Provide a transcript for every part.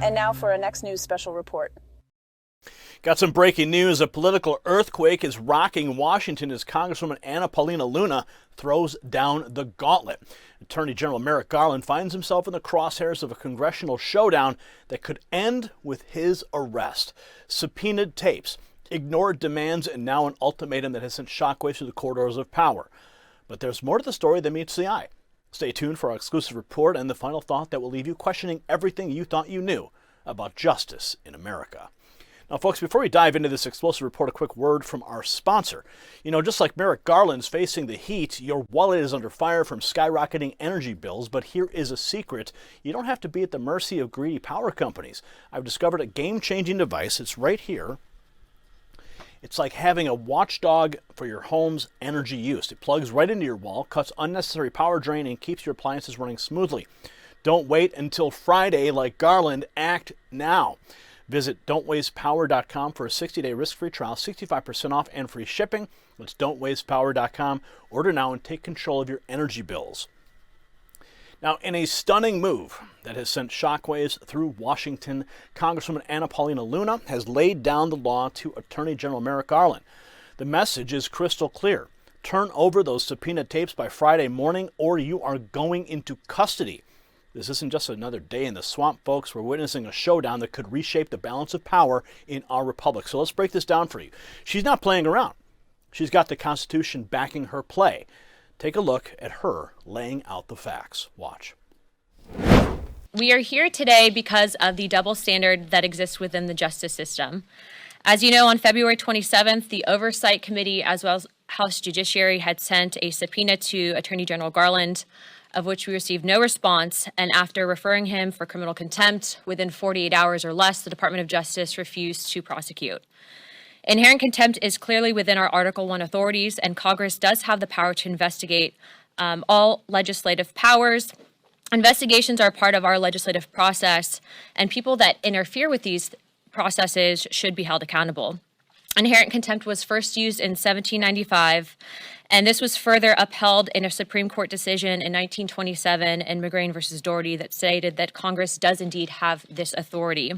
And now for our next news special report. Got some breaking news. A political earthquake is rocking Washington as Congresswoman Anna Paulina Luna throws down the gauntlet. Attorney General Merrick Garland finds himself in the crosshairs of a congressional showdown that could end with his arrest. Subpoenaed tapes, ignored demands, and now an ultimatum that has sent shockwaves through the corridors of power. But there's more to the story than meets the eye. Stay tuned for our exclusive report and the final thought that will leave you questioning everything you thought you knew about justice in America. Now, folks, before we dive into this explosive report, a quick word from our sponsor. You know, just like Merrick Garland's facing the heat, your wallet is under fire from skyrocketing energy bills. But here is a secret. You don't have to be at the mercy of greedy power companies. I've discovered a game-changing device. It's right here. It's like having a watchdog for your home's energy use. It plugs right into your wall, cuts unnecessary power drain, and keeps your appliances running smoothly. Don't wait until Friday like Garland. Act now. Visit don'twastepower.com for a 60-day risk-free trial, 65% off, and free shipping. That's don'twastepower.com. Order now and take control of your energy bills. Now, in a stunning move that has sent shockwaves through Washington, Congresswoman Anna Paulina Luna has laid down the law to Attorney General Merrick Garland. The message is crystal clear. Turn over those subpoena tapes by Friday morning or you are going into custody. This isn't just another day in the swamp, folks. We're witnessing a showdown that could reshape the balance of power in our republic. So let's break this down for you. She's not playing around. She's got the Constitution backing her play. Take a look at her laying out the facts. Watch. We are here today because of the double standard that exists within the justice system. As you know, on February 27th, the Oversight Committee, as well as House Judiciary, had sent a subpoena to Attorney General Garland, of which we received no response, and after referring him for criminal contempt within 48 hours or less, the Department of Justice refused to prosecute. Inherent contempt is clearly within our Article I authorities, and Congress does have the power to investigate all legislative powers. Investigations are part of our legislative process, and people that interfere with these processes should be held accountable. Inherent contempt was first used in 1795, and this was further upheld in a Supreme Court decision in 1927 in McGrain versus Doherty that stated that Congress does indeed have this authority.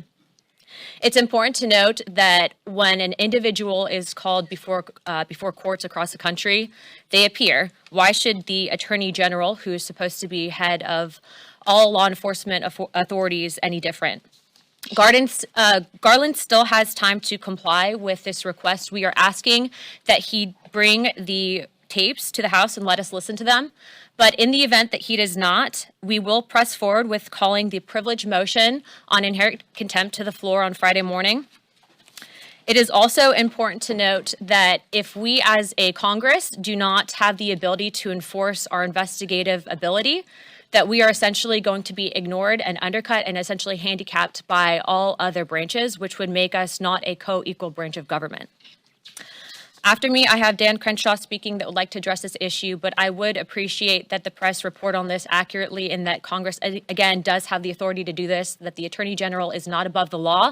It's important to note that when an individual is called before courts across the country, they appear. Why should the Attorney General, who is supposed to be head of all law enforcement authorities, any different? Garland still has time to comply with this request. We are asking that he bring the tapes to the House and let us listen to them. But in the event that he does not, we will press forward with calling the privilege motion on inherent contempt to the floor on Friday morning. It is also important to note that if we as a Congress do not have the ability to enforce our investigative ability, that we are essentially going to be ignored and undercut and essentially handicapped by all other branches, which would make us not a co-equal branch of government. After me, I have Dan Crenshaw speaking that would like to address this issue, but I would appreciate that the press report on this accurately and that Congress, again, does have the authority to do this, that the Attorney General is not above the law,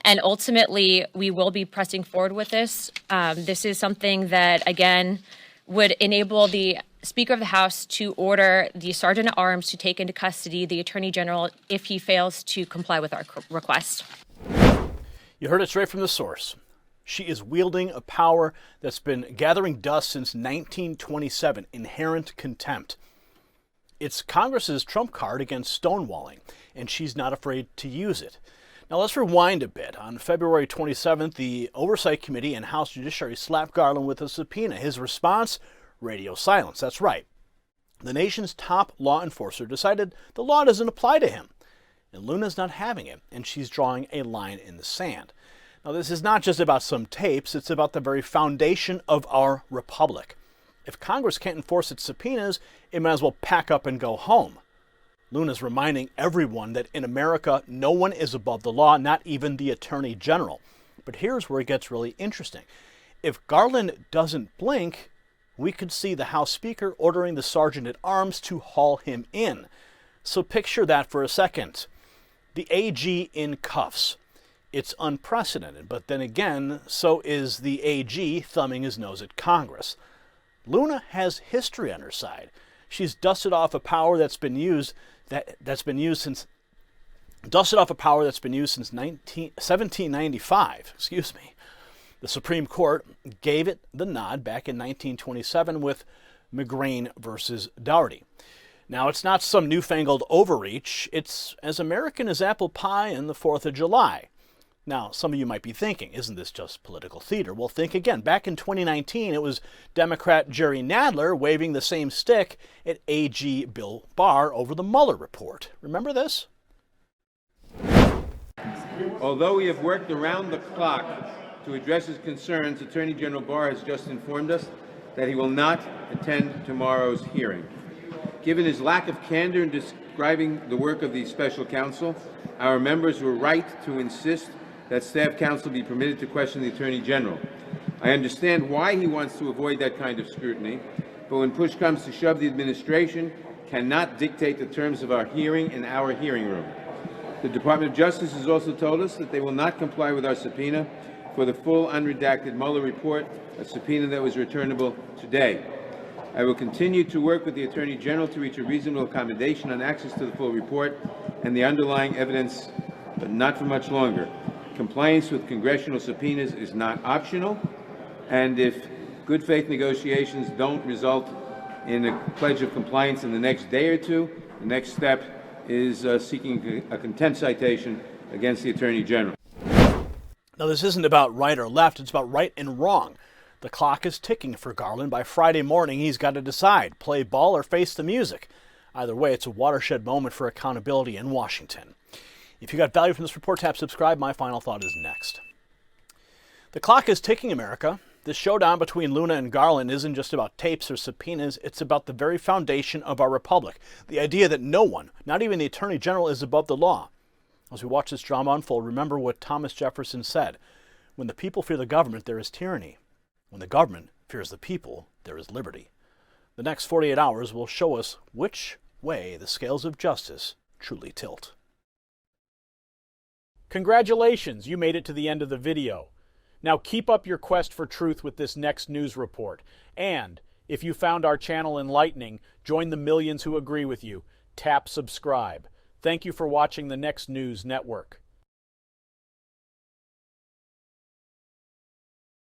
and ultimately we will be pressing forward with this. This is something that, again, would enable the Speaker of the House to order the Sergeant at Arms to take into custody the Attorney General if he fails to comply with our request. You heard it straight from the source. She is wielding a power that's been gathering dust since 1927, inherent contempt. It's Congress's trump card against stonewalling, and she's not afraid to use it. Now let's rewind a bit. On February 27th, the Oversight Committee and House Judiciary slapped Garland with a subpoena. His response? Radio silence. That's right. The nation's top law enforcer decided the law doesn't apply to him. And Luna's not having it, and she's drawing a line in the sand. Now, this is not just about some tapes, it's about the very foundation of our republic. If Congress can't enforce its subpoenas, it might as well pack up and go home. Luna's reminding everyone that in America, no one is above the law, not even the Attorney General. But here's where it gets really interesting. If Garland doesn't blink, we could see the House Speaker ordering the Sergeant at Arms to haul him in. So picture that for a second. The AG in cuffs. It's unprecedented, but then again, so is the AG thumbing his nose at Congress. Luna has history on her side. She's dusted off a power that's been used since 1795. Excuse me. The Supreme Court gave it the nod back in 1927 with McGrain versus Dougherty. Now, it's not some newfangled overreach. It's as American as apple pie and the 4th of July. Now, some of you might be thinking, isn't this just political theater? Well, think again. Back in 2019, it was Democrat Jerry Nadler waving the same stick at AG Bill Barr over the Mueller report. Remember this? Although we have worked around the clock to address his concerns, Attorney General Barr has just informed us that he will not attend tomorrow's hearing. Given his lack of candor in describing the work of the special counsel, our members were right to insist that staff counsel be permitted to question the Attorney General. I understand why he wants to avoid that kind of scrutiny, but when push comes to shove, the administration cannot dictate the terms of our hearing in our hearing room. The Department of Justice has also told us that they will not comply with our subpoena for the full unredacted Mueller report, a subpoena that was returnable today. I will continue to work with the Attorney General to reach a reasonable accommodation on access to the full report and the underlying evidence, but not for much longer. Compliance with congressional subpoenas is not optional, and if good faith negotiations don't result in a pledge of compliance in the next day or two, the next step is seeking a contempt citation against the Attorney General. Now, this isn't about right or left, it's about right and wrong. The clock is ticking for Garland. By Friday morning, he's got to decide, play ball or face the music. Either way, it's a watershed moment for accountability in Washington. If you got value from this report, tap subscribe. My final thought is next. The clock is ticking, America. This showdown between Luna and Garland isn't just about tapes or subpoenas. It's about the very foundation of our republic. The idea that no one, not even the Attorney General, is above the law. As we watch this drama unfold, remember what Thomas Jefferson said. When the people fear the government, there is tyranny. When the government fears the people, there is liberty. The next 48 hours will show us which way the scales of justice truly tilt. Congratulations, you made it to the end of the video. Now keep up your quest for truth with this next news report. And if you found our channel enlightening, join the millions who agree with you. Tap subscribe. Thank you for watching the Next News Network.